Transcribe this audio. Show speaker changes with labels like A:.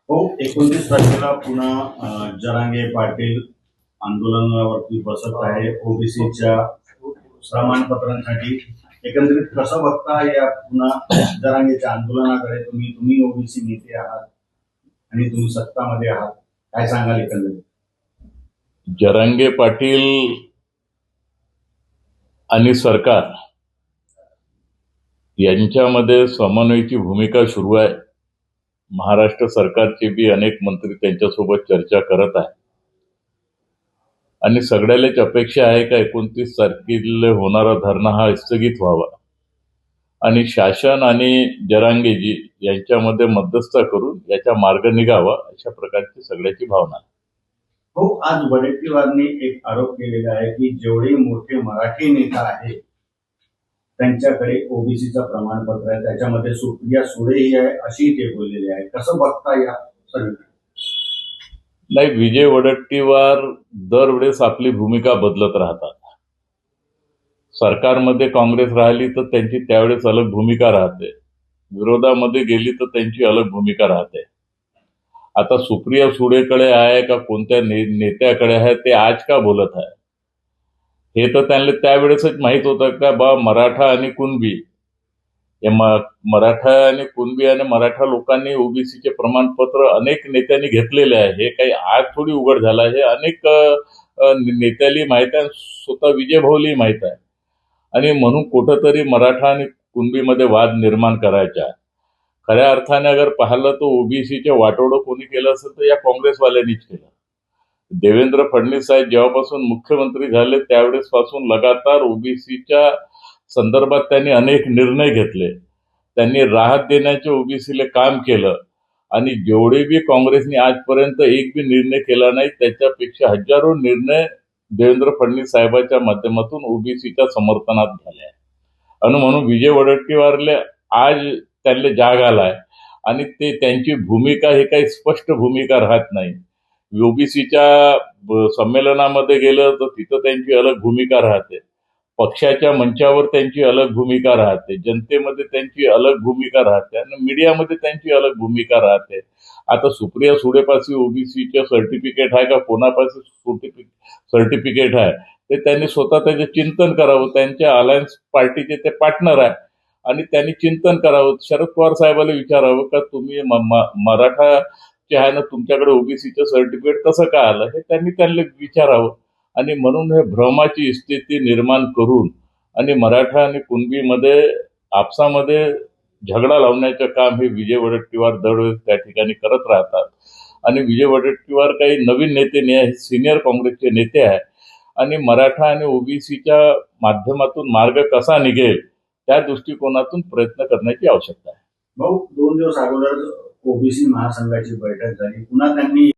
A: हो, 29 तारखेला पुन्हा जरांगे पाटील आंदोलनावरती बसत आहे ओबीसीच्या प्रमाणपत्रांसाठी. एकंदरीत कसं बघता या पुन्हा जरांगेच्या आंदोलनाकडे? तुम्ही ओबीसी नेते आहात आणि तुम्ही सत्तामध्ये आहात, काय सांगाल एकंदरीत?
B: जरांगे पाटील आणि सरकार यांच्यामध्ये समन्वयाची भूमिका सुरू आहे. महाराष्ट्र सरकारचे बी अनेक मंत्री त्यांच्यासोबत चर्चा करत आहे आणि सगळ्यालाच अपेक्षा आहे का 29 तारखेला होणारा धरणा हा स्थगित व्हावा आणि शासन आणि जरांगेजी यांच्यामध्ये मध्यस्थता करून याचा मार्ग निघावा, अशा प्रकारची सगळ्याची भावना आहे.
A: हो, आज वडेट्टीवारने एक आरोप केलेला आहे की जेवढे मोठे मराठी नेता आहेत त्यांच्याकडे ओबीसीचं प्रमाणपत्र आहे, त्याच्यामध्ये सुप्रिया सुळेही आहे अशी ते बोललेले आहे. कसं बघता या सगळं?
B: नाही, विजय वडेट्टीवार दरवेळेस आपली भूमिका बदलत राहतात. सरकारमध्ये काँग्रेस राहिली तर त्यांची त्यावेळेस अलग भूमिका राहते, विरोधामध्ये गेली तर त्यांची अलग भूमिका राहते. आता सुप्रिया सुळेकडे आहे का कोणत्या नेत्याकडे आहे ते आज का बोलत आहे, हे तर त्यांना त्यावेळेसच माहित होतं का बा मराठा आणि कुणबी, मराठा आणि कुणबी आणि मराठा लोकांनी ओबीसीचे प्रमाणपत्र अनेक नेत्यांनी घेतलेले आहे. हे काही आज थोडी उघड झालं आहे, अनेक नेत्याली माहित आहे, स्वतः विजय भाऊली माहित आहे. आणि म्हणून कुठंतरी मराठा आणि कुणबीमध्ये वाद निर्माण करायचा. खऱ्या अर्थाने अगर पाहिलं तर ओबीसीचे वाटोळं कोणी केलं असेल तर या काँग्रेसवाल्यांनीच केलं. देवेंद्र फडणवीस साहेब जेव्हापासून मुख्यमंत्री झाले त्यावेळेस पासून लगातार ओबीसीच्या संदर्भात त्यांनी अनेक निर्णय घेतले. त्यांनी राहत देण्याचे ओबीसीला काम केलं आणि जेवढे बी काँग्रेसने आजपर्यंत एक बी निर्णय केला नाही त्याच्यापेक्षा हजारो निर्णय देवेंद्र फडणवीस साहेबांच्या माध्यमातून ओबीसीच्या समर्थनात झाले आहे. आणि म्हणून विजय वडेट्टीवारले आज त्यांना जाग आलाय आणि ते त्यांची भूमिका हे काही स्पष्ट भूमिका राहत नाही. ओबीसीच्या संमेलनामध्ये गेलं तर तिथं त्यांची अलग भूमिका राहते, पक्षाच्या मंचावर त्यांची अलग भूमिका राहते, जनतेमध्ये त्यांची अलग भूमिका राहते आणि मीडियामध्ये त्यांची अलग भूमिका राहते. आता सुप्रिया सुळेपाशी ओबीसीचं सर्टिफिकेट आहे का कोणापाशी सर्टिफिकेट आहे ते त्यांनी स्वतः त्याचे चिंतन करावं. त्यांच्या अलायन्स पार्टीचे ते पार्टनर आहे आणि त्यांनी चिंतन करावं. शरद पवार साहेबांना विचारावं का तुम्ही मराठाचे आहे ना, तुमच्याकडे ओबीसीचं सर्टिफिकेट कसं काय आलं, हे त्यांना विचारावं. आणि म्हणून हे भ्रमाची स्थिती निर्माण करून आणि मराठा आणि कुणबीमध्ये आपसामध्ये झगडा लावण्याचं काम हे विजय वडेट्टीवार दरवेळेस त्या ठिकाणी करत राहतात. आणि विजय वडेट्टीवार काही नवीन नेते नाही आहे, सिनियर काँग्रेसचे नेते आहे आणि मराठा आणि ओबीसीच्या माध्यमातून मार्ग कसा निघेल त्या दृष्टिकोनातून प्रयत्न करण्याची आवश्यकता आहे.
A: भाऊ, 2 दिवस अगोदर ओबीसी महासंघाची बैठक झाली, पुन्हा त्यांनी